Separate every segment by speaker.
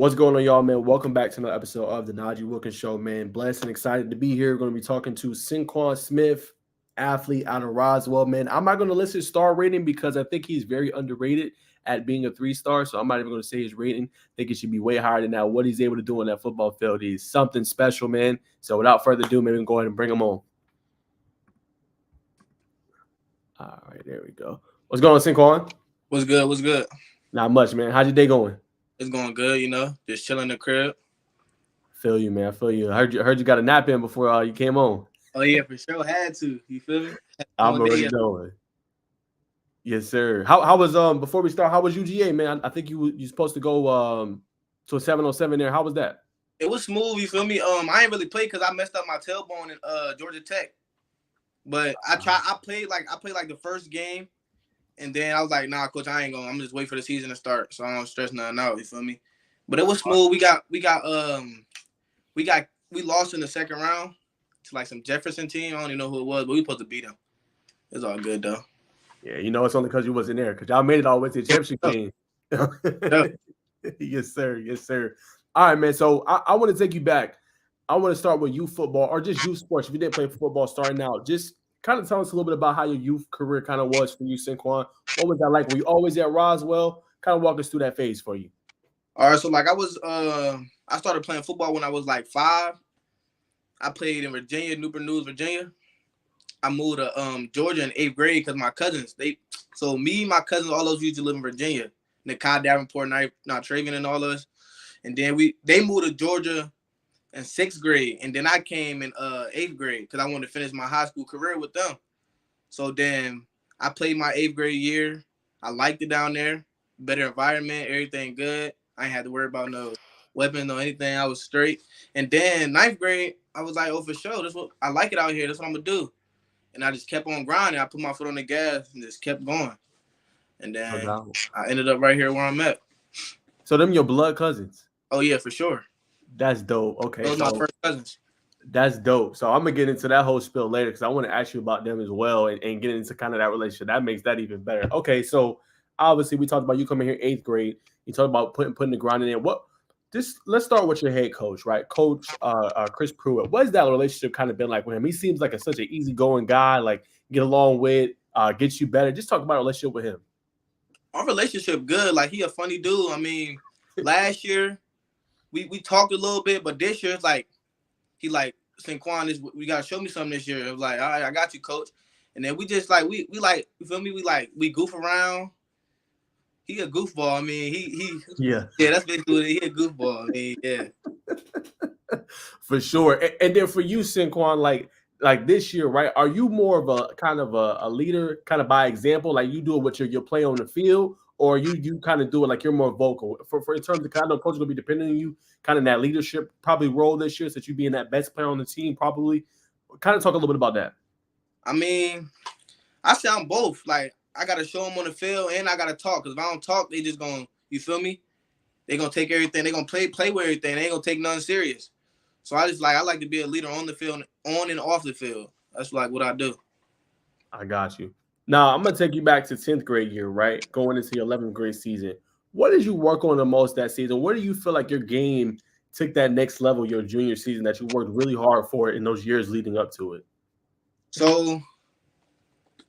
Speaker 1: What's going on, y'all, man? Welcome back to another episode of the Najee Wilkins Show, man. Blessed and excited to be here. Going to be talking to Synkwan Smith, athlete out of Roswell, man. I'm not going to list his star rating because I think he's very underrated at being a 3-star. So I'm not even going to say his rating. I think it should be way higher than that. What he's able to do on that football field is something special, man. So without further ado, maybe we can go ahead and bring him on. All right, there we go. What's going on, Synkwan?
Speaker 2: What's good? What's good?
Speaker 1: Not much, man. How's your day going?
Speaker 2: It's going good, just chilling in the crib.
Speaker 1: Feel you, man. I feel you. I heard you got a nap in before you came on.
Speaker 2: Oh yeah, for sure. Had to. You feel me?
Speaker 1: I'm already knowing. Yes, sir. How was before we start? How was UGA, man? I think you supposed to go to a 707 there. How was that?
Speaker 2: It was smooth. You feel me? I ain't really played because I messed up my tailbone in Georgia Tech. But I played like the first game, and then I was like, nah, coach, I'm just wait for the season to start, so I don't stress nothing out. You feel me? But it was smooth. We lost in the second round to like some Jefferson team. I don't even know who it was, but we supposed to beat them. It's all good though.
Speaker 1: Yeah, it's only because you wasn't there, because y'all made it all the way to the championship game. Yes, sir. Yes, sir. All right, man. So I want to take you back. I want to start with youth football or just youth sports. If you didn't play football starting out, just kind of tell us a little bit about how your youth career kind of was for you, Synkwan. What was that like? Were you always at Roswell? Kind of walk us through that phase for you.
Speaker 2: All right, so like I started playing football when I was like 5. I played in Virginia, Newport News, Virginia. I moved to Georgia in 8th grade because my cousins, my cousins, all those used to live in Virginia. Nakai Davenport, not Travian and all of us. And then they moved to Georgia in 6th grade. And then I came in 8th grade because I wanted to finish my high school career with them. So then I played my 8th grade year. I liked it down there. Better environment, everything good. I ain't had to worry about no weapons or anything. I was straight. And then 9th grade, I was like, oh, for sure. That's what I like it out here. That's what I'm going to do. And I just kept on grinding. I put my foot on the gas and just kept going. And then I ended up right here where I'm at.
Speaker 1: So them your blood cousins?
Speaker 2: Oh, yeah, for sure.
Speaker 1: That's dope. Okay.
Speaker 2: Those are my first cousins.
Speaker 1: That's dope. So I'm going to get into that whole spill later because I want to ask you about them as well and get into kind of that relationship. That makes that even better. Okay, so obviously we talked about you coming here 8th grade. You talked about putting the grind in. Let's start with your head coach, right? Coach Chris Pruitt. What has that relationship kind of been like with him? He seems like such an easygoing guy, like get along with, gets you better. Just talk about a relationship with him.
Speaker 2: Our relationship good. Like he a funny dude. I mean, last year we talked a little bit, but this year it's like he like Synkwan we gotta show me something this year. It was like, all right, I got you, coach. And then we just like we like, you feel me? We goof around. He a goofball. I mean, yeah, that's basically what he a goofball. I mean, yeah.
Speaker 1: For sure. And then for you, Synkwan, like this year, right? Are you more of a kind of a leader, kind of by example, like you do it with your play on the field, or you kind of do it like you're more vocal? For in terms of kind of coach will be depending on you, kind of that leadership probably role this year, since you being that best player on the team, probably. Kind of talk a little bit about that.
Speaker 2: I mean, I sound both. Like I gotta show them on the field and I gotta talk. Because if I don't talk, they just gonna, you feel me? They gonna take everything. They gonna play with everything. They ain't gonna take nothing serious. So I like to be a leader on the field, on and off the field. That's like what I do.
Speaker 1: I got you. Now I'm gonna take you back to 10th grade year, right? Going into your 11th grade season. What did you work on the most that season? Where do you feel like your game took that next level your junior season that you worked really hard for in those years leading up to it?
Speaker 2: So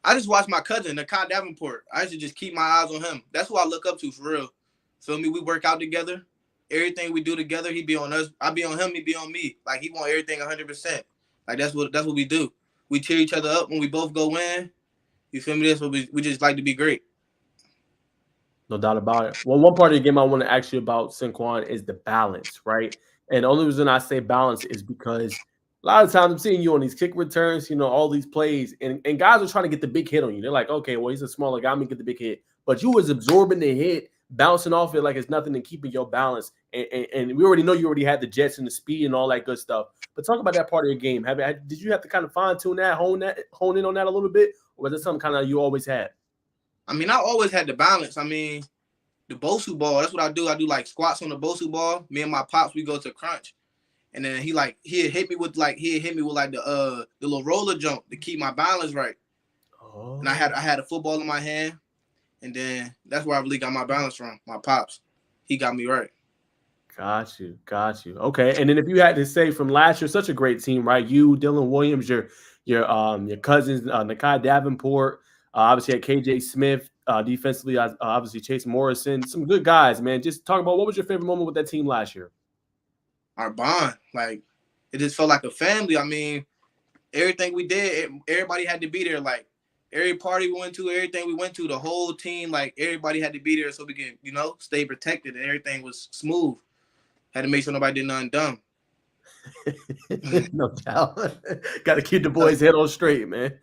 Speaker 2: I just watched my cousin, Nakai Davenport. I used to just keep my eyes on him. That's who I look up to for real. Feel me? We work out together. Everything we do together, he be on us. I be on him, he be on me. Like he want everything 100%. Like that's what we do. We cheer each other up when we both go in. You feel me? That's what we just like to be great.
Speaker 1: No doubt about it. Well, one part of the game I want to ask you about, Synkwan, is the balance, right? And the only reason I say balance is because a lot of times I'm seeing you on these kick returns, all these plays, and guys are trying to get the big hit on you. They're like, okay, well, he's a smaller guy, I'm going to get the big hit. But you was absorbing the hit, bouncing off it like it's nothing and keeping your balance. And we already know you already had the jets and the speed and all that good stuff. But talk about that part of your game. Did you have to kind of fine-tune that, hone in on that a little bit? Or was it something kind of you always had?
Speaker 2: I mean, I always had the balance. I mean, the Bosu ball, that's what I do. I do like squats on the Bosu ball. Me and my pops, we go to crunch. And then he'd hit me with the little roller jump to keep my balance right. Oh. And I had a football in my hand. And then that's where I really got my balance from. My pops. He got me right.
Speaker 1: Got you. Okay, and then if you had to say from last year, such a great team, right? You, Dylan Williams, your cousins, Nakai Davenport, obviously had KJ Smith, defensively, obviously Chase Morrison, some good guys, man. Just talk about what was your favorite moment with that team last year?
Speaker 2: Our bond, like it just felt like a family. I mean, everything we did, everybody had to be there. Like every party we went to, everything we went to, the whole team, like everybody had to be there so we can, stay protected and everything was smooth. Had to make sure nobody did nothing dumb.
Speaker 1: No doubt. Got to keep the boys' head on straight, man.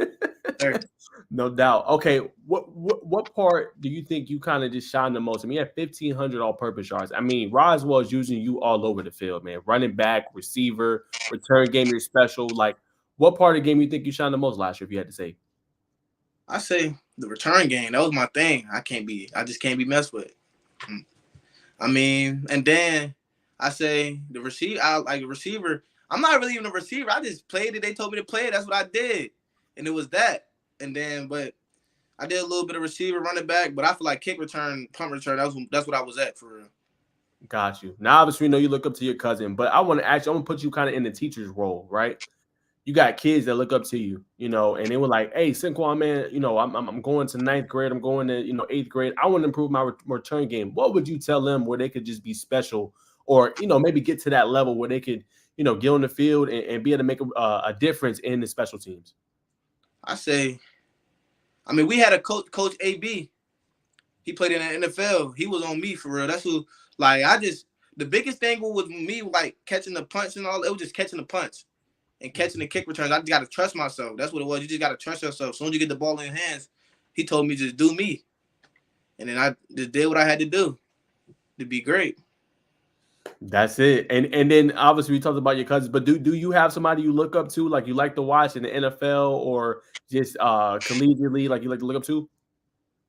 Speaker 1: No doubt. Okay, what part do you think you kind of just shine the most? I mean, you had 1,500 all-purpose yards. I mean, Roswell is using you all over the field, man. Running back, receiver, return game, you're special. Like, what part of the game you think you shine the most last year, if you had to say?
Speaker 2: I say the return game. That was my thing. I just can't be messed with. I mean, and then I say the receiver. I like a receiver. I'm not really even a receiver. I just played it. They told me to play it. That's what I did, and it was that. And then, but I did a little bit of receiver, running back. But I feel like kick return, punt return. That's what I was at for real.
Speaker 1: Got you. Now, obviously, we know you look up to your cousin, but I want to put you kind of in the teacher's role, right? You got kids that look up to you, and they were like, "Hey, Synkwan, man, I'm going to ninth grade. I'm going to, eighth grade. I want to improve my return game." What would you tell them where they could just be special, or maybe get to that level where they could, get on the field and be able to make a difference in the special teams?
Speaker 2: I say, I mean, we had a coach AB. He played in the NFL. He was on me for real. That's who. Like, the biggest thing with me, like catching the punch and all, it was just catching the punch. And catching the kick returns, I just got to trust myself. That's what it was. You just got to trust yourself. As soon as you get the ball in your hands, he told me just do me. And then I just did what I had to do to be great.
Speaker 1: That's it. And then obviously we talked about your cousins, but do you have somebody you look up to, like you like to watch in the NFL or just collegiately, like you like to look up to?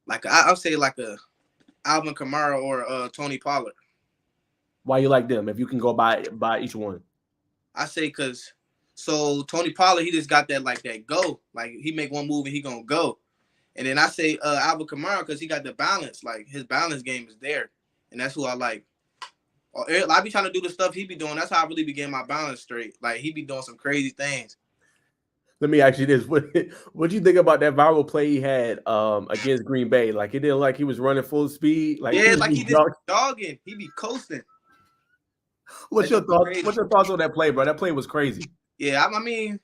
Speaker 2: Like I'll say like a Alvin Kamara or Tony Pollard.
Speaker 1: Why you like them? If you can go by each one.
Speaker 2: I say because so Tony Pollard, he just got that go. Like he make one move and he gonna go. And then I say Alvin Kamara because he got the balance. Like his balance game is there. And that's who I like. I be trying to do the stuff he be doing. That's how I really be getting my balance straight. Like he be doing some crazy things.
Speaker 1: Let me ask you this: what you think about that viral play he had against Green Bay? Like it didn't like he was running full speed. Like
Speaker 2: yeah, like he just dogging. He be coasting.
Speaker 1: What's your thoughts? Crazy. What's your thoughts on that play, bro? That play was crazy.
Speaker 2: Yeah, I mean,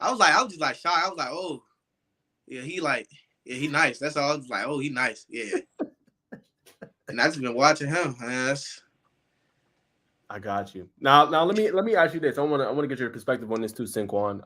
Speaker 2: I was just like shocked. I was like, oh, yeah, he nice. That's all. I was like, oh, he nice. Yeah. And I just been watching him. Man,
Speaker 1: I got you. Now let me ask you this. I want to get your perspective on this too, Synkwan.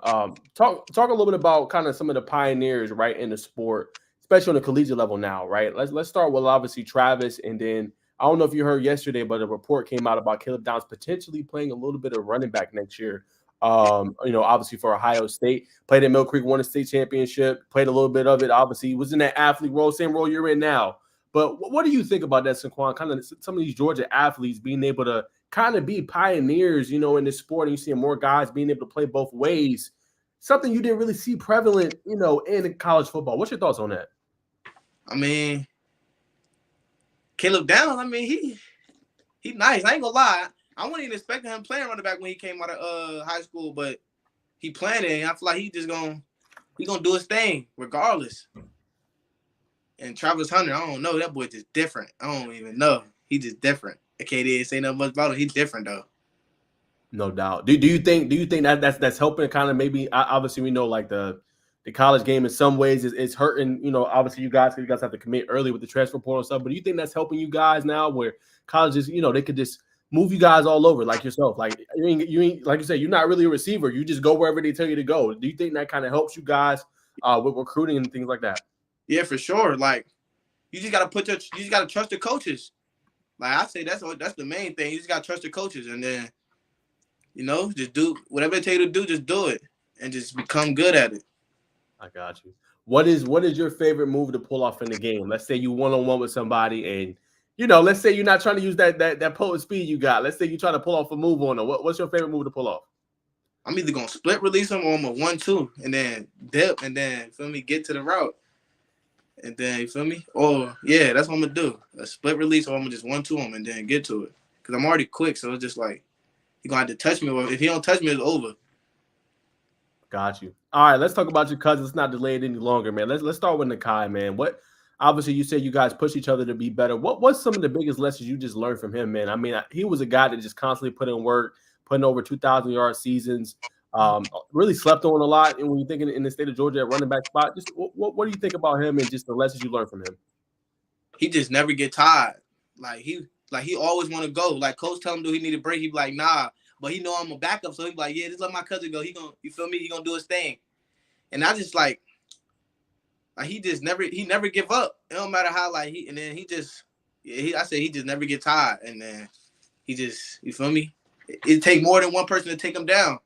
Speaker 1: Talk a little bit about kind of some of the pioneers, right, in the sport, especially on the collegiate level now, right? Let's start with obviously Travis, and then I don't know if you heard yesterday, but a report came out about Caleb Downs potentially playing a little bit of running back next year. Obviously for Ohio State, played at Mill Creek, won a state championship, played a little bit of it. Obviously, he was in that athlete role, same role you're in now. But what do you think about that, Synkwan? Kind of some of these Georgia athletes being able to kind of be pioneers, in this sport, and you see more guys being able to play both ways. Something you didn't really see prevalent, in college football. What's your thoughts on that?
Speaker 2: I mean, Caleb Downs, I mean, he nice. I ain't gonna lie. I wasn't even expecting him playing running back when he came out of high school, but he playing it, and I feel like he gonna do his thing regardless. And Travis Hunter, I don't know. That boy just different. I don't even know. He just different. I can't even say nothing much about him. He's different though.
Speaker 1: No doubt. Do you think that that's helping kind of maybe? Obviously, we know like the college game in some ways is hurting. Obviously you guys have to commit early with the transfer portal and stuff. But do you think that's helping you guys now, where colleges, they could just move you guys all over like yourself? Like you ain't like you said, you're not really a receiver. You just go wherever they tell you to go. Do you think that kind of helps you guys with recruiting and things like that?
Speaker 2: Yeah, for sure. Like you just gotta trust the coaches. Like I say, that's the main thing. You just gotta trust the coaches, and then just do whatever they tell you to do. Just do it, and just become good at it.
Speaker 1: I got you. What is your favorite move to pull off in the game? Let's say you one-on-one with somebody, and let's say you're not trying to use that potent speed you got. Let's say you try to pull off a move on them. What's your favorite move to pull off?
Speaker 2: I'm either gonna split release them or I'm a 1-2 and then dip and then get to the route. And then, you feel me? Or, yeah, that's what I'm going to do. A split release, or I'm going to just 1-2 them and then get to it. because I'm already quick. So it's just like he gonna have to touch me, or if he don't touch me, it's over.
Speaker 1: Got you. All right, let's talk about your cousins. Let's not delay it any longer, man. Let's start with Nakai, man. What obviously you said you guys push each other to be better. What's some of the biggest lessons you just learned from him, man? I mean, he was a guy that just constantly put in work, putting over 2,000-yard seasons. Really slept on a lot. And when you think in the state of Georgia at running back spot, just what do you think about him and just the lessons you learned from him?
Speaker 2: He just never get tired. He always want to go. Like coach tell him do he need a break, he be like nah. But he know I'm a backup, so he be like, yeah, just let my cousin go. He gonna, you feel me? He gonna do his thing. And I just like he just never give up. It don't matter how and then he just I say he just never get tired. And then he just, you feel me? It take more than one person to take him down.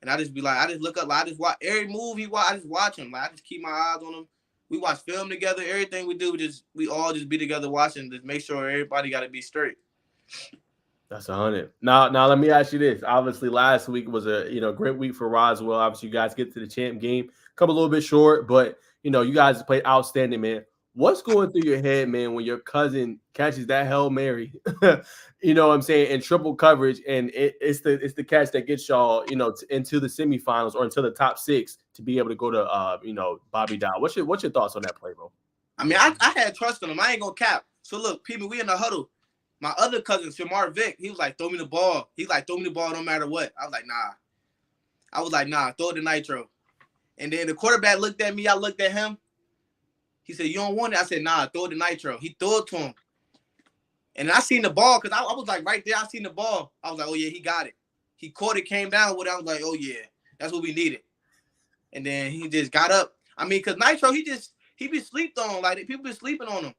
Speaker 2: And I just be like, I just look up, I just watch every move he watch, I just watch him. I just keep my eyes on him. We watch film together. Everything we do, we all just be together watching, just make sure everybody gotta be straight.
Speaker 1: That's 100. Now let me ask you this. Obviously, last week was a great week for Roswell. Obviously, you guys get to the champ game, come a little bit short, but you guys played outstanding, man. What's going through your head, man, when your cousin catches that Hail Mary, you know what I'm saying, in triple coverage, and it's the catch that gets y'all, into the semifinals or into the top 6 to be able to go to Bobby Dow. What's your thoughts on that play, bro?
Speaker 2: I mean, I had trust in him. I ain't gonna cap. So look, people, we in the huddle. My other cousin, Shamar Vick, he was like, throw me the ball. He's like, throw me the ball no matter what. I was like, nah, throw it to Nitro. And then the quarterback looked at me. I looked at him. He said, you don't want it? I said, nah, throw it to Nitro. He threw it to him. And I seen the ball because I was like right there. I seen the ball. I was like, oh, yeah, he got it. He caught it, came down with it. I was like, oh, yeah, that's what we needed. And then he just got up. I mean, because Nitro, he be sleeped on. Like, people be sleeping on him.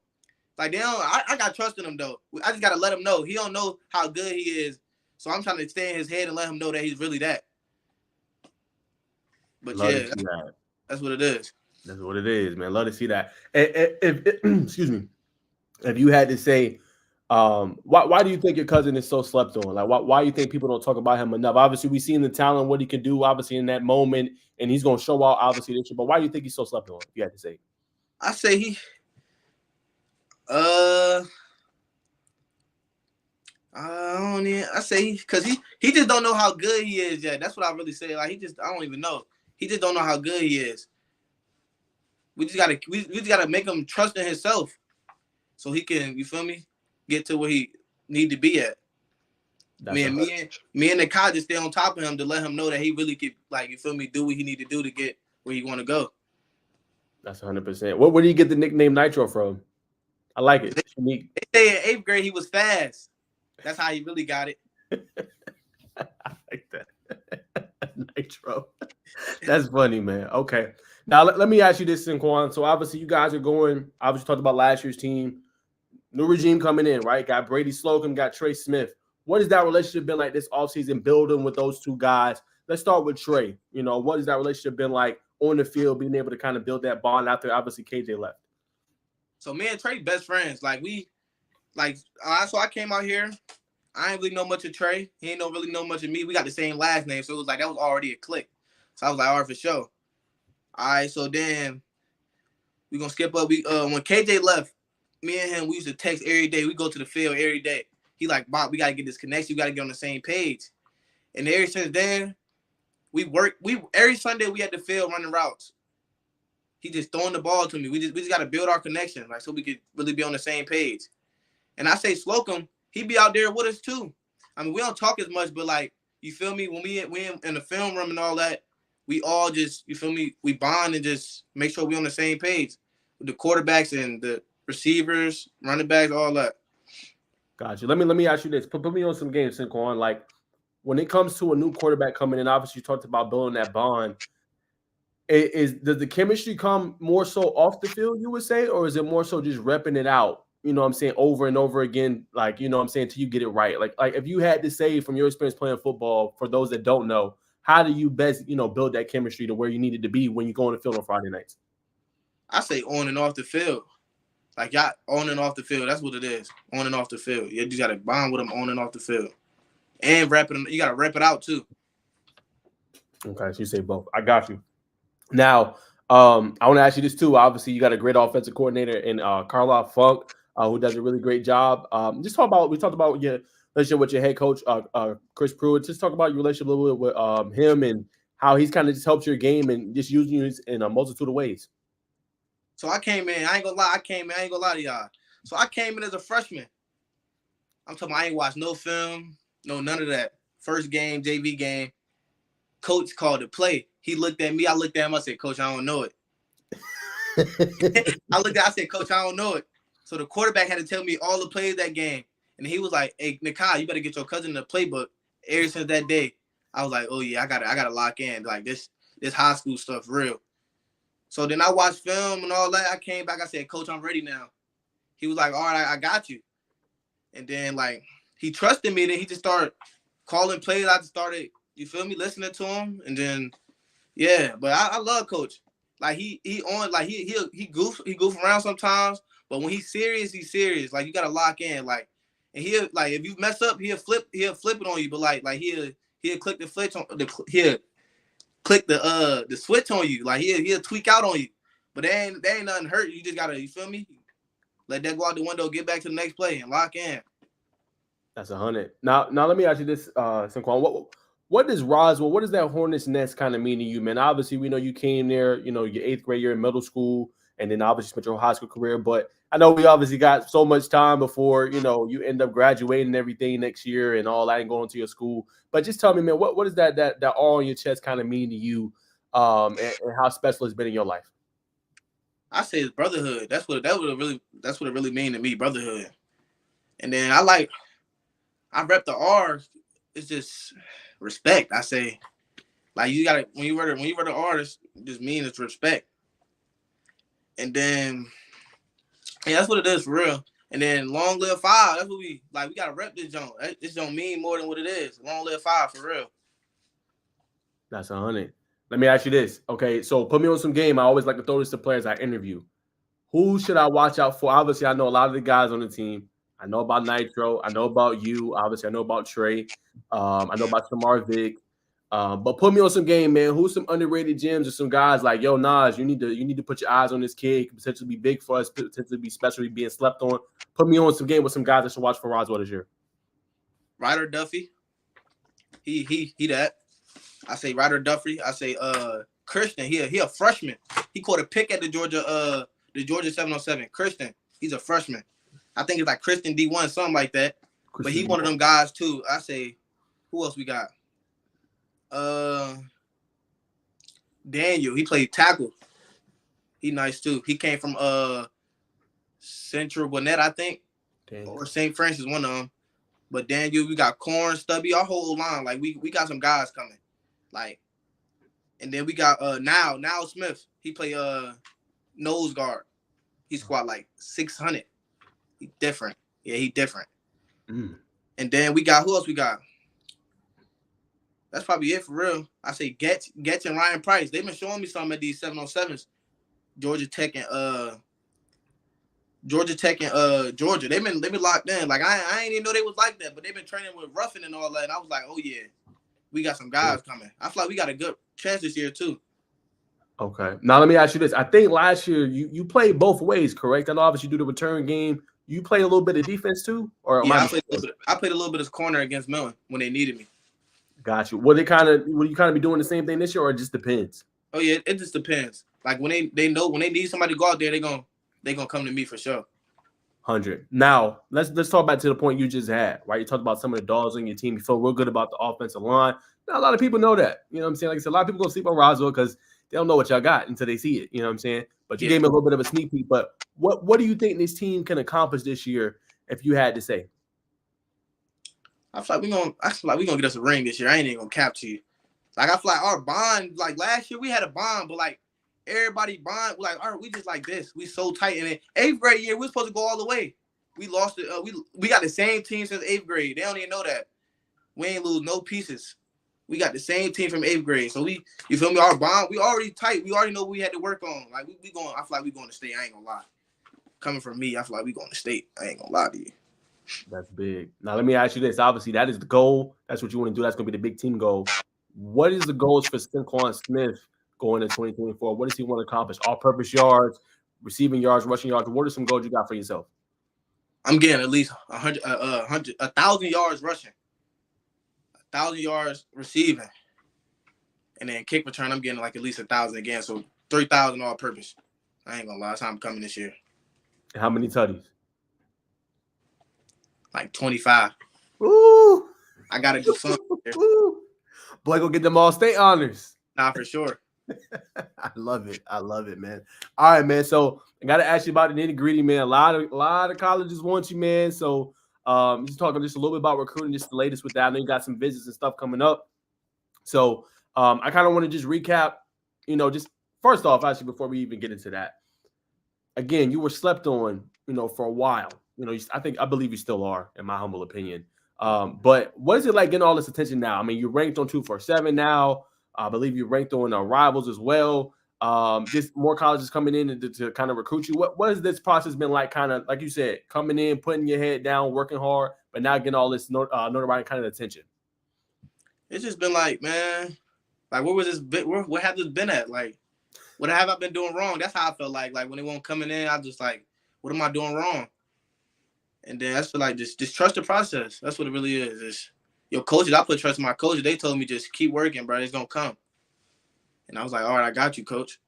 Speaker 2: Like, they don't, I got trust in him, though. I just got to let him know. He don't know how good he is. So I'm trying to stay in his head and let him know that he's really that. But, yeah, that's what it is.
Speaker 1: That's what it is, man. Love to see that. Excuse me. If you had to say, why do you think your cousin is so slept on? Like, why do you think people don't talk about him enough? Obviously, we've seen the talent, what he can do, obviously, in that moment, and he's going to show out, obviously, this year. But why do you think he's so slept on, if you had to say?
Speaker 2: I say because he just don't know how good he is yet. That's what I really say. Like, I don't even know. He just don't know how good he is. We just gotta make him trust in himself, so he can, you feel me, get to where he need to be at. Me and the coach just stay on top of him to let him know that he really could, like, you feel me, do what he need to do to get where he want to go.
Speaker 1: That's 100%. Where do you get the nickname Nitro from? I like it.
Speaker 2: They say in 8th grade he was fast. That's how he really got it.
Speaker 1: I like that. Nitro. That's funny, man. Okay. Now, let me ask you this, Synkwan. So, obviously, you guys are obviously, talked about last year's team. New regime coming in, right? Got Brady Slocum, got Trey Smith. What has that relationship been like this offseason, building with those two guys? Let's start with Trey. What has that relationship been like on the field, being able to kind of build that bond after, obviously, KJ left?
Speaker 2: So, me and Trey best friends. So I came out here. I ain't really know much of Trey. He ain't really know much of me. We got the same last name, so it was like that was already a click. So I was like, all right, for sure. All right, so then we gonna skip up. When KJ left, me and him, we used to text every day. We go to the field every day. He like, Bob, we gotta get this connection. We gotta get on the same page. And ever since then, we every Sunday we at the field running routes. He just throwing the ball to me. We just gotta build our connection, like, so we could really be on the same page. And I say Slocum, he be out there with us too. I mean, we don't talk as much, but like, you feel me? When we in the film room and all that, we all just, you feel me? We bond and just make sure we on the same page with the quarterbacks and the receivers, running backs, all that.
Speaker 1: Gotcha. Let me ask you this. Put me on some games, Synkwan. Like, when it comes to a new quarterback coming in, obviously you talked about building that bond. Does the chemistry come more so off the field, you would say, or is it more so just repping it out? You know what I'm saying, over and over again, like, you know what I'm saying, till you get it right. Like if you had to say from your experience playing football, for those that don't know, how do you best, build that chemistry to where you needed to be when you go on the field on Friday nights?
Speaker 2: I say on and off the field. Like, y'all on and off the field. That's what it is. On and off the field. You just got to bond with them on and off the field. And rep it. You got to rep it out too.
Speaker 1: Okay, so you say both. I got you. Now, I want to ask you this too. Obviously, you got a great offensive coordinator in Carlisle Funk. who does a really great job. Just talk about we talked about your relationship with your head coach, Chris Pruitt. Just talk about your relationship a little bit with him and how he's kind of just helped your game and just using you in a multitude of ways.
Speaker 2: So I came in. I ain't gonna lie. I ain't gonna lie to y'all. So I came in as a freshman. I'm talking. I ain't watched no film, no none of that. First game, JV game. Coach called the play. He looked at me. I looked at him. I said, "Coach, I don't know it." I said, "Coach, I don't know it." So the quarterback had to tell me all the plays that game, and he was like, "Hey, Nikai, you better get your cousin in the playbook." Ever since that day, I was like, "Oh yeah, I gotta lock in. Like this high school stuff real." So then I watched film and all that. I came back. I said, "Coach, I'm ready now." He was like, "All right, I got you." And then like he trusted me. Then he just started calling plays. I just started, you feel me, listening to him. And then yeah, but I love Coach. Like he on like he goof around sometimes, but when he's serious, he's serious. Like you gotta lock in. Like and he'll like if you mess up, he'll flip it on you. But like he'll click the switch on he'll click the switch on you. Like he'll tweak out on you. But they ain't nothing hurt. You just gotta, you feel me? Let that go out the window, get back to the next play and lock in.
Speaker 1: That's 100. Now let me ask you this, Synkwan. What does Roswell, what does that Hornets nest kind of mean to you, man? Obviously, we know you came there, you know, your 8th grade year in middle school, and then obviously spent your high school career. But I know we obviously got so much time before, you know, you end up graduating and everything next year and all that and going to your school. But just tell me, man, what does that all on your chest kind of mean to you, and how special it's been in your life?
Speaker 2: I say it's brotherhood. That's what it really mean to me, brotherhood. And then I rep the R. It's just respect. I say, like you gotta when you were the artist, it just mean it's respect. And then yeah, that's what it is for real. And then long live five. That's what we like. We gotta rep this joint. This don't mean more than what it is. Long live five for real.
Speaker 1: That's 100. Let me ask you this. Okay, so put me on some game. I always like to throw this to players I interview. Who should I watch out for? Obviously, I know a lot of the guys on the team. I know about Nitro. I know about you. Obviously, I know about Trey. I know about Shamar Vick. But put me on some game, man. Who's some underrated gems or some guys like, yo, Najeh, you need to put your eyes on this kid. He could potentially be big for us, potentially be special, being slept on. Put me on some game with some guys that should watch for Roswell this year.
Speaker 2: Ryder Duffy. He that. I say Ryder Duffy. I say Christian. He a freshman. He caught a pick at the Georgia 707. Christian. He's a freshman. I think it's like Christian D1, something like that. Christian but he D1. One of them guys too. I say, who else we got? Daniel. He played tackle. He nice too. He came from Central Gwinnett, I think. Daniel. Or St. Francis, one of them. But Daniel, we got Corn, Stubby, our whole line. Like we got some guys coming. Like, and then we got now Smith. He play nose guard. He squat like 600. He different. Yeah, he different. And then we got, who else we got? That's probably it for real. I say Getch and Ryan Price. They've been showing me something at these 707s. Georgia Tech and Georgia. They've been locked in. Like I ain't even know they was like that, but they've been training with Ruffin and all that. And I was like, oh yeah, we got some guys coming. I feel like we got a good chance this year too.
Speaker 1: Okay. Now let me ask you this. I think last year you played both ways, correct? I know obviously you do the return game. You play a little bit of defense too? Or
Speaker 2: yeah, I played a little bit of corner against Mellon when they needed me.
Speaker 1: Got you. Will you kind of be doing the same thing this year, or it just depends?
Speaker 2: Oh yeah, it just depends. Like when they know when they need somebody to go out there, they gonna come to me for sure.
Speaker 1: 100. Now let's talk back to the point you just had, right? You talked about some of the dogs on your team. You feel real good about the offensive line. Not a lot of people know that. You know what I'm saying? Like I said, a lot of people gonna sleep on Roswell because they don't know what y'all got until they see it. You know what I'm saying? But you gave me a little bit of a sneak peek. But what do you think this team can accomplish this year if you had to say?
Speaker 2: I feel like we gonna get us a ring this year. I ain't even gonna cap to you. Like I feel like our bond, like last year we had a bond, but like everybody bond, like all right, we just like this. We so tight. And then 8th grade year, we were supposed to go all the way. We lost it. We got the same team since 8th grade. They don't even know that. We ain't lose no pieces. We got the same team from 8th grade. So you feel me? Our bond, we already tight. We already know what we had to work on. Like we going. I feel like we going to state. I ain't gonna lie. Coming from me, I feel like we going to state. I ain't gonna lie to you.
Speaker 1: That's big. Now let me ask you this. Obviously, that is the goal. That's what you want to do. That's going to be the big team goal. What is the goals for Synkwan Smith going into 2024? What does he want to accomplish? All-purpose yards, receiving yards, rushing yards. What are some goals you got for yourself?
Speaker 2: I'm getting at least 1,000 yards rushing, 1,000 yards receiving, and then kick return. I'm getting like at least 1,000 again, so 3,000 all purpose. I ain't gonna lie, that's how I'm coming this year.
Speaker 1: How many tutties?
Speaker 2: Like 25.
Speaker 1: Ooh.
Speaker 2: I gotta do something here.
Speaker 1: Boy, go get them all state honors.
Speaker 2: Nah, for sure.
Speaker 1: I love it. I love it, man. All right, man. So I gotta ask you about the nitty-gritty, man. A lot of colleges want you, man. So just talking just a little bit about recruiting, just the latest with that. I know you got some visits and stuff coming up. So I kind of want to just recap, just first off, actually, before we even get into that. Again, you were slept on, for a while. I believe you still are, in my humble opinion. But what is it like getting all this attention now? I mean, you're ranked on 247 now. I believe you're ranked on Rivals as well. Just more colleges coming in to kind of recruit you. What has this process been like? Kind of like you said, coming in, putting your head down, working hard, but now getting all this notoriety, kind of attention.
Speaker 2: It's just been like, man, like where was this? Where have this been at? Like, what have I been doing wrong? That's how I felt like. Like when they weren't coming in, I just like, what am I doing wrong? And then I feel like just trust the process. That's what it really is. It's, your coaches, I put trust in my coaches. They told me just keep working, bro. It's gonna come. And I was like, all right, I got you, coach.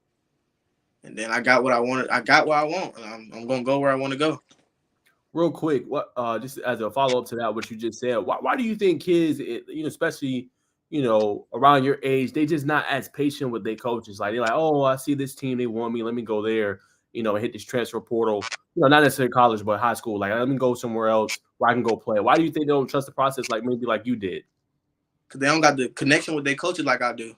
Speaker 2: And then I got what I wanted. I got what I want. And I'm gonna go where I want to go.
Speaker 1: Real quick, what just as a follow up to that, what you just said, why do you think kids, especially around your age, they just not as patient with their coaches? Like they're like, oh, I see this team, they want me, let me go there, and hit this transfer portal. Not necessarily college, but high school. Like let me go somewhere else where I can go play. Why do you think they don't trust the process like maybe like you did?
Speaker 2: Because they don't got the connection with their coaches like I do.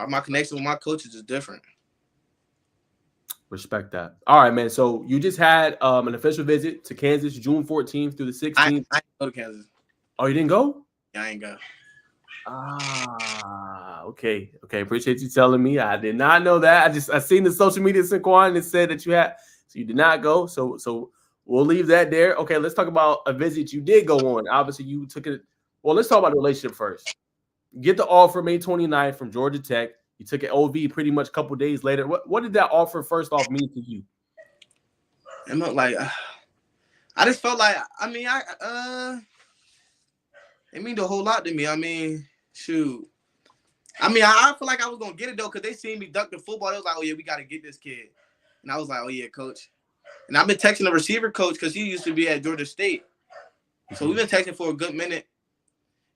Speaker 2: My connection with my coaches is different.
Speaker 1: Respect that. All right, man. So you just had an official visit to Kansas, June 14th through the 16th.
Speaker 2: I didn't go to Kansas.
Speaker 1: Oh, you didn't go?
Speaker 2: Yeah, I ain't go.
Speaker 1: Okay. Appreciate you telling me. I did not know that. I seen the social media Synkwan and it said that you had, so you did not go. So we'll leave that there. Okay, let's talk about a visit you did go on. Obviously, you took it. Well, let's talk about the relationship first. Get the offer May 29th from Georgia Tech. You took an OV pretty much a couple days later. What did that offer first off mean to you?
Speaker 2: It meant like I just felt like it meant a whole lot to me. I mean, shoot. I mean, I feel like I was gonna get it though, because they seen me duck the football. They was like, oh yeah, we gotta get this kid. And I was like, oh yeah, coach. And I've been texting the receiver coach because he used to be at Georgia State. So we've been texting for a good minute.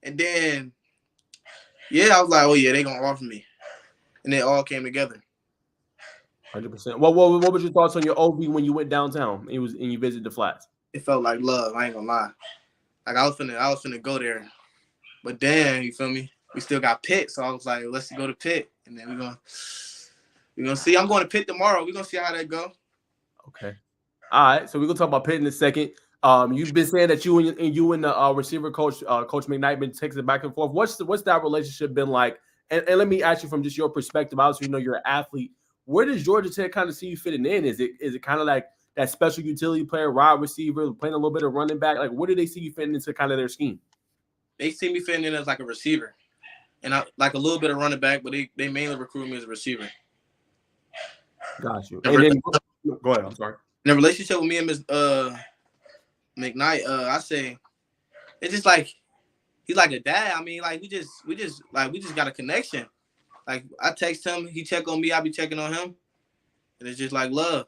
Speaker 2: And then I was like, oh yeah, they gonna offer me. And it all came together.
Speaker 1: 100%. What was your thoughts on your OV when you went downtown? And you visited the flats.
Speaker 2: It felt like love. I ain't gonna lie. Like I was finna go there, but then you feel me? We still got Pitt, so I was like, let's go to Pitt, and then we're gonna see. I'm going to Pitt tomorrow. We're gonna see how that go.
Speaker 1: Okay. All right. So we're gonna talk about Pitt in a second. You've been saying that you and the receiver coach, Coach McKnight, been texting back and forth. What's that relationship been like? And let me ask you from just your perspective. Obviously, you're an athlete. Where does Georgia Tech kind of see you fitting in? Is it kind of like that special utility player, wide receiver, playing a little bit of running back? Like, where do they see you fitting into kind of their scheme?
Speaker 2: They see me fitting in as like a receiver, and I like a little bit of running back, but they mainly recruit me as a receiver.
Speaker 1: Got you. And then go ahead. I'm sorry.
Speaker 2: In the relationship with me and Ms. McKnight, I say it's just like he's like a dad. I mean, like we just got a connection. Like I text him, he check on me, I be checking on him, and it's just like love.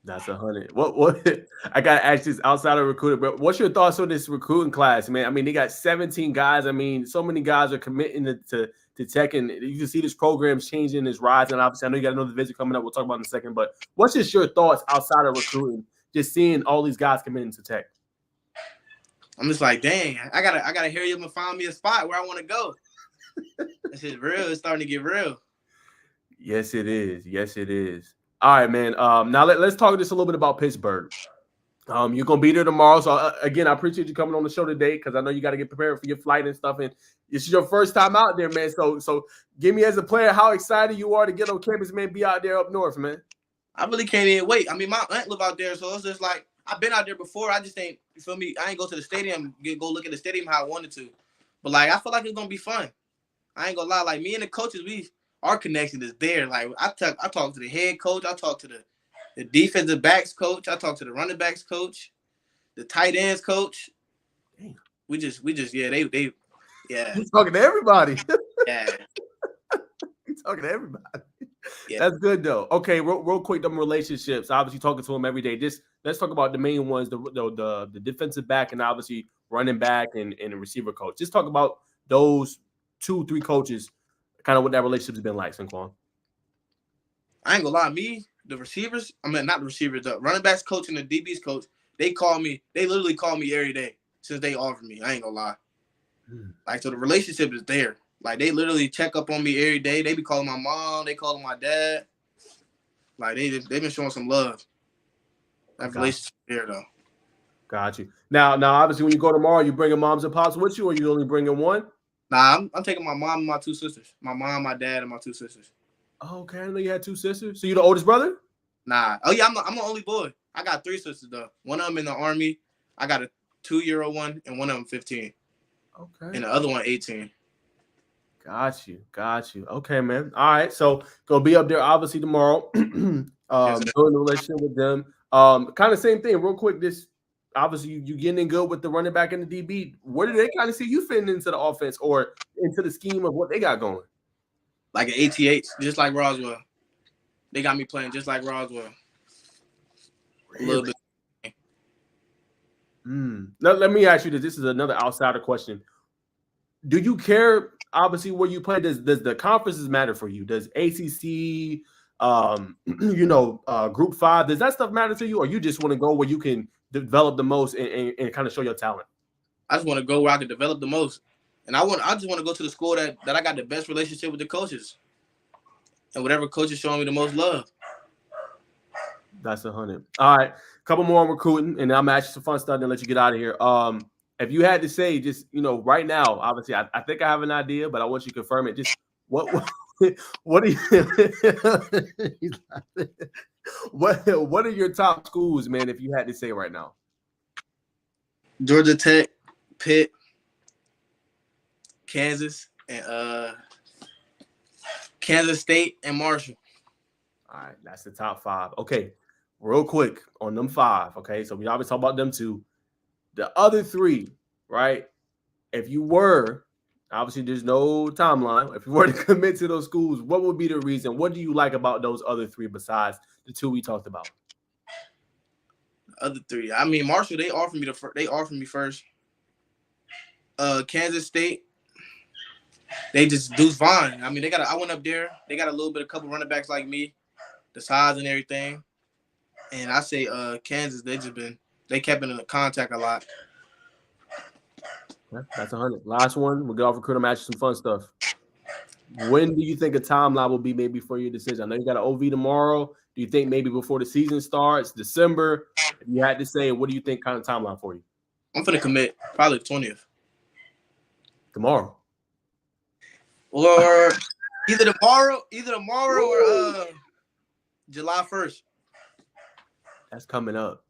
Speaker 1: That's 100. What I gotta ask this outside of recruiting, but what's your thoughts on this recruiting class, man? I mean, they got 17 guys. I mean, so many guys are committing to Tech, and you can see this program's changing, is rising. Obviously, I know you got another visit coming up. We'll talk about in a second, but what's just your thoughts outside of recruiting, just seeing all these guys committing to Tech?
Speaker 2: I'm just like, dang, I gotta hurry up and find me a spot where I want to go. This is real. It's starting to get real.
Speaker 1: Yes, it is. Yes, it is. All right, man. Now let's talk just a little bit about Pittsburgh. You're gonna be there tomorrow. So again, I appreciate you coming on the show today because I know you got to get prepared for your flight and stuff. And this is your first time out there, man. So give me as a player how excited you are to get on campus, man. Be out there up north, man.
Speaker 2: I really can't even wait. I mean, my aunt live out there, so it's just like I've been out there before. I just ain't, you feel me? I ain't go to the stadium, go look at the stadium how I wanted to. But like I feel like it's gonna be fun. I ain't gonna lie. Like me and the coaches, our connection is there. Like I talk to the head coach, I talk to the defensive backs coach. I talked to the running backs coach, the tight ends coach.
Speaker 1: Damn.
Speaker 2: We just they yeah.
Speaker 1: He's talking to everybody.
Speaker 2: Yeah.
Speaker 1: He's talking to everybody.
Speaker 2: Yeah.
Speaker 1: That's good though. Okay, real quick, them relationships. Obviously, talking to him every day. Just let's talk about the main ones: the defensive back and obviously running back and the receiver coach. Just talk about those 2-3 coaches, kind of what that relationship has been like, Synkwan.
Speaker 2: I ain't gonna lie, the receivers, not the receivers, the running backs coach and the DBs coach, they literally call me every day since they offered me. I ain't gonna lie. Like, so the relationship is there. Like, they literally check up on me every day. They be calling my mom, they calling my dad. Like, they've been showing some love. That relationship there though.
Speaker 1: Got you. Now, obviously, when you go tomorrow, you bringing moms and pops with you, or you only bringing one?
Speaker 2: Nah, I'm taking my mom and my 2 sisters. My mom, my dad, and my 2 sisters.
Speaker 1: Oh, okay, I know you had 2 sisters. So you the oldest brother?
Speaker 2: Nah. Oh yeah, I'm the only boy. I got 3 sisters though. One of them in the army. I got a 2-year-old one, and one of them 15.
Speaker 1: Okay.
Speaker 2: And the other one 18.
Speaker 1: Got you. Okay, man. All right. So gonna be up there obviously tomorrow. Building a relationship with them. Kind of same thing. Real quick, this obviously you getting in good with the running back and the DB. Where do they kind of see you fitting into the offense or into the scheme of what they got going?
Speaker 2: Like an ATH, just like Roswell. They got me playing just like Roswell.
Speaker 1: Really?
Speaker 2: A little bit.
Speaker 1: Let me ask you this. This is another outsider question. Do you care, obviously, where you play? Does the conferences matter for you? Does ACC, Group 5, does that stuff matter to you? Or you just want to go where you can develop the most and kind of show your talent?
Speaker 2: I just want to go where I can develop the most. And I just want to go to the school that I got the best relationship with the coaches. And whatever coach is showing me the most love.
Speaker 1: That's 100. All right. Couple more on recruiting, and I'm actually some fun stuff and let you get out of here. If you had to say, just right now, obviously, I think I have an idea, but I want you to confirm it. Just what do you what are your top schools, man? If you had to say right now,
Speaker 2: Georgia Tech, Pitt, Kansas, and Kansas State and Marshall.
Speaker 1: All right, that's the top 5. Okay, real quick on them 5. Okay, so we always talk about them 2. The other 3, right? If you were, obviously there's no timeline. If you were to commit to those schools, what would be the reason? What do you like about those other 3 besides the 2 we talked about?
Speaker 2: The other 3. I mean, Marshall, they offered me first. Kansas State, they just Deuce Vaughn. I mean, I went up there. They got a couple running backs like me, the size and everything. And I say Kansas, they kept in contact a lot.
Speaker 1: That's 100. Last one. We'll get off recruiter match, some fun stuff. When do you think a timeline will be maybe for your decision? I know you got an OV tomorrow. Do you think maybe before the season starts, December? If you had to say, what do you think kind of timeline for you?
Speaker 2: I'm finna commit probably the 20th.
Speaker 1: Tomorrow.
Speaker 2: Or either tomorrow or July 1st.
Speaker 1: That's coming up.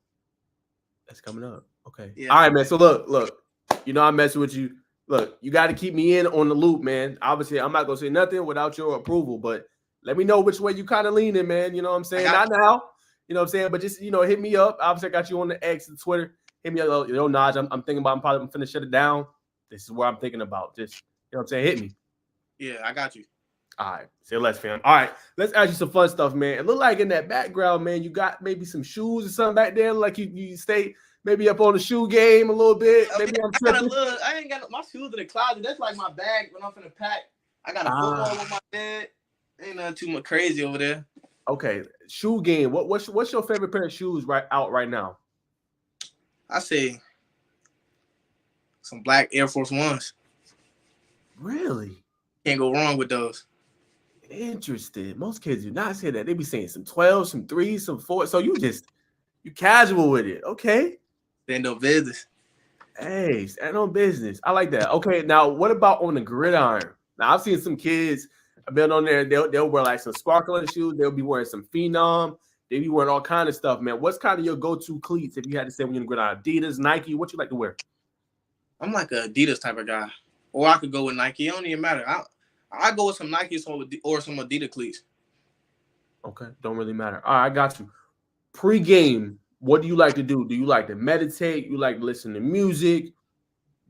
Speaker 1: Okay.
Speaker 2: Yeah.
Speaker 1: All right, man. So look. I'm messing with you. Look, you got to keep me in on the loop, man. Obviously, I'm not gonna say nothing without your approval, but let me know which way you kind of leaning, man. You know what I'm saying? Not now. You know what I'm saying? But just hit me up. Obviously, I got you on the X and Twitter. Hit me up, Najeh. I'm thinking about. I'm finna shut it down. This is what I'm thinking about. Just what I'm saying. Hit me.
Speaker 2: Yeah, I got you.
Speaker 1: All right. Say less, fam. All right. Let's ask you some fun stuff, man. It look like in that background, man, you got maybe some shoes or something back there. Like you stay maybe up on the shoe game a little bit. Maybe
Speaker 2: I ain't got my shoes in the closet. That's like my bag when I'm finna pack. I got a football on my bed. Ain't nothing too much crazy over there.
Speaker 1: Okay, shoe game. What's your favorite pair of shoes right now?
Speaker 2: I say some black Air Force Ones.
Speaker 1: Really?
Speaker 2: Can't go wrong with those.
Speaker 1: Interesting. Most kids do not say that. They be saying some 12s, some 3s, some 4s. So you casual with it. Okay.
Speaker 2: Stand on business.
Speaker 1: Hey, stand on business. I like that. Okay, now what about on the gridiron? Now I've seen some kids. I've been on there. They'll wear like some sparkling shoes. They'll be wearing some Phenom. They be wearing all kind of stuff, man. What's kind of your go-to cleats if you had to say when you're on the gridiron? Adidas, Nike. What you like to wear?
Speaker 2: I'm like a Adidas type of guy, or I could go with Nike. It don't even matter. I go with some Nike or some Adidas cleats.
Speaker 1: Okay, don't really matter. All right, I got you. Pre-game, what do you like to do? Do you like to meditate? You like to listen to music?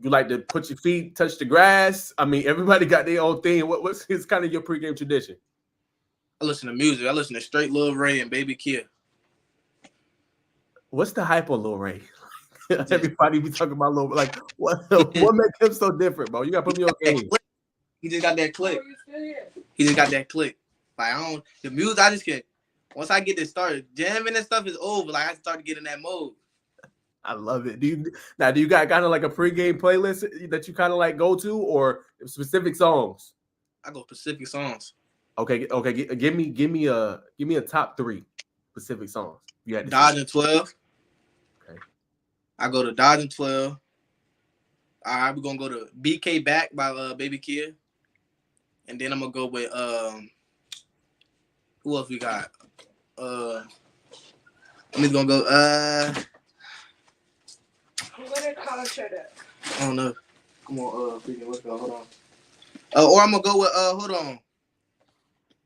Speaker 1: You like to put your feet, touch the grass? I mean, everybody got their own thing. What's kind of your pregame tradition?
Speaker 2: I listen to music. I listen to straight Lil Ray and Baby Kia.
Speaker 1: What's the hype on Lil Ray?
Speaker 2: Just,
Speaker 1: Everybody be talking about Lil Ray. Like, what makes him so different, bro? You got to put me on game.
Speaker 2: he just got that click. He just got that click. Like, the music, I just can't. Once I get this started, jamming and stuff is over. Like, I start to get in that mode.
Speaker 1: I love it. Do you got kind of like a pregame playlist that you kind of like go to, or specific songs?
Speaker 2: I go specific songs.
Speaker 1: Okay. Give me a top 3 specific songs. You had
Speaker 2: Dodging 12.
Speaker 1: Okay.
Speaker 2: I go to Dodging 12. All right, we're gonna go to BK Back by Baby Kia. And then I'm gonna go with who else we got? I'm just gonna go
Speaker 3: What did Colin show that?
Speaker 2: I don't know. Come on, freaking let's go. Hold on. Or I'm gonna go with hold on.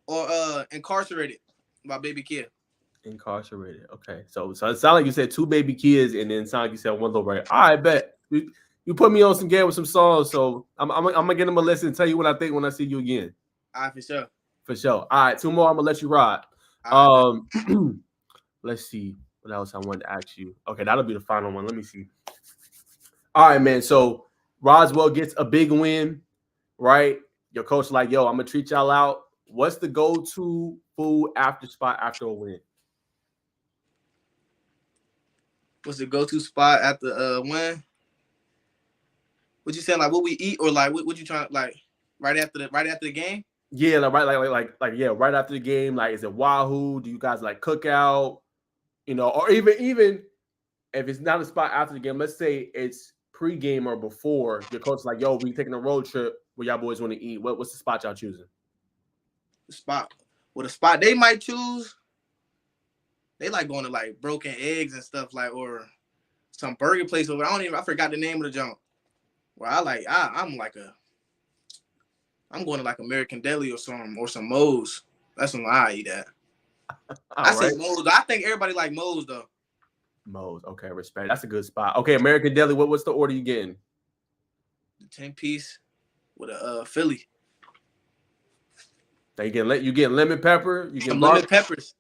Speaker 2: Or Incarcerated by Baby Kia.
Speaker 1: Incarcerated. Okay. So it sounds like you said 2 Baby Kids, and then it sounds like you said 1 Lil Ray. I bet. You put me on some game with some songs, so I'm gonna get them a listen and tell you what I think when I see you again.
Speaker 2: All right, for sure.
Speaker 1: For sure. All right, 2 more. I'm gonna let you ride.
Speaker 2: Right,
Speaker 1: Let's see what else I wanted to ask you. Okay, that'll be the final one. Let me see. All right, man. So Roswell gets a big win, right? Your coach like, yo, I'm gonna treat y'all out. What's the go-to food spot after a win?
Speaker 2: What's the go-to spot after win? What you saying? Like what we eat, or like what you trying like right after the game?
Speaker 1: Yeah, like yeah, right after the game. Like, is it Wahoo? Do you guys like cookout? You know, or even if it's not a spot after the game, let's say it's pre-game or before. Your coach is like, yo, we taking a road trip where y'all boys want to eat. What's the spot y'all choosing?
Speaker 2: The spot. Well, the spot they might choose. They like going to like Broken Eggs and stuff like, or some burger place over. I forgot the name of the junk. Where I'm going to like American Deli or some Moe's. That's when I eat at. I say Moe's. I think everybody like Moe's though.
Speaker 1: Moe's. Okay, respect. That's a good spot. Okay, American Deli. What's the order you getting?
Speaker 2: The 10-piece with a Philly.
Speaker 1: You get lemon pepper. You get
Speaker 2: some lemon peppers.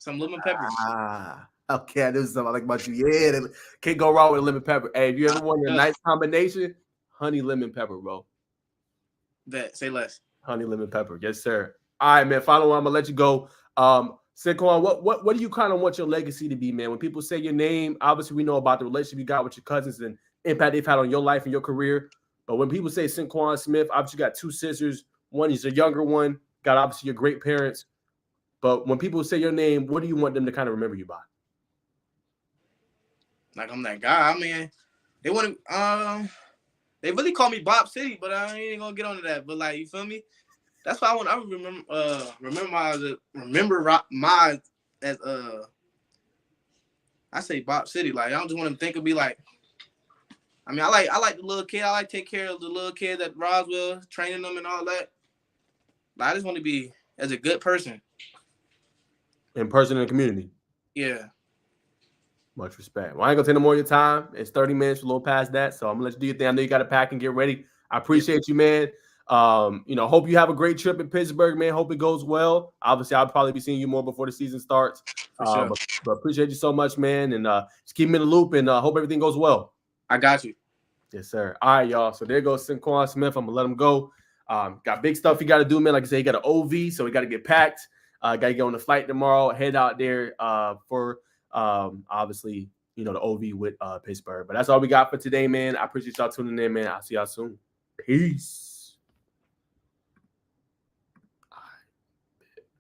Speaker 1: Okay, this is something I like about you. Yeah, can't go wrong with a lemon pepper. Hey, if you ever want a nice combination, honey lemon pepper, bro.
Speaker 2: Bet. Say less.
Speaker 1: Honey lemon pepper. Yes, sir. All right, man. Final one. I'm gonna let you go. Synkwan, what do you kind of want your legacy to be, man? When people say your name, obviously we know about the relationship you got with your cousins and impact they've had on your life and your career. But when people say Synkwan Smith, obviously you got 2 sisters. One is a younger one. Got obviously your great parents. But when people say your name, what do you want them to kind of remember you by?
Speaker 2: Like I'm that guy. I mean, they want to they really call me Bob City, but I ain't gonna get onto that. But like, you feel me? That's why I remember my as I say Bob City. Like I don't just want them to think of me like. I mean, I like the little kid. I like to take care of the little kids at Roswell, training them and all that. But I just want to be as a good person.
Speaker 1: In person in the community.
Speaker 2: Yeah.
Speaker 1: Much respect. Well, I ain't gonna take no more of your time. It's 30 minutes, a little past that. So I'm gonna let you do your thing. I know you got to pack and get ready. I appreciate you, man. Hope you have a great trip in Pittsburgh, man. Hope it goes well. Obviously, I'll probably be seeing you more before the season starts.
Speaker 2: For sure.
Speaker 1: But appreciate you so much, man. And just keep me in the loop and hope everything goes well.
Speaker 2: I got you.
Speaker 1: Yes, sir. All right, y'all. So there goes Synkwan Smith. I'm gonna let him go. Got big stuff he got to do, man. Like I said, he got an OV, so he got to get packed. Got to get on the flight tomorrow. Head out there for obviously, the OV with Pittsburgh. But that's all we got for today, man. I appreciate y'all tuning in, man. I'll see y'all soon. Peace.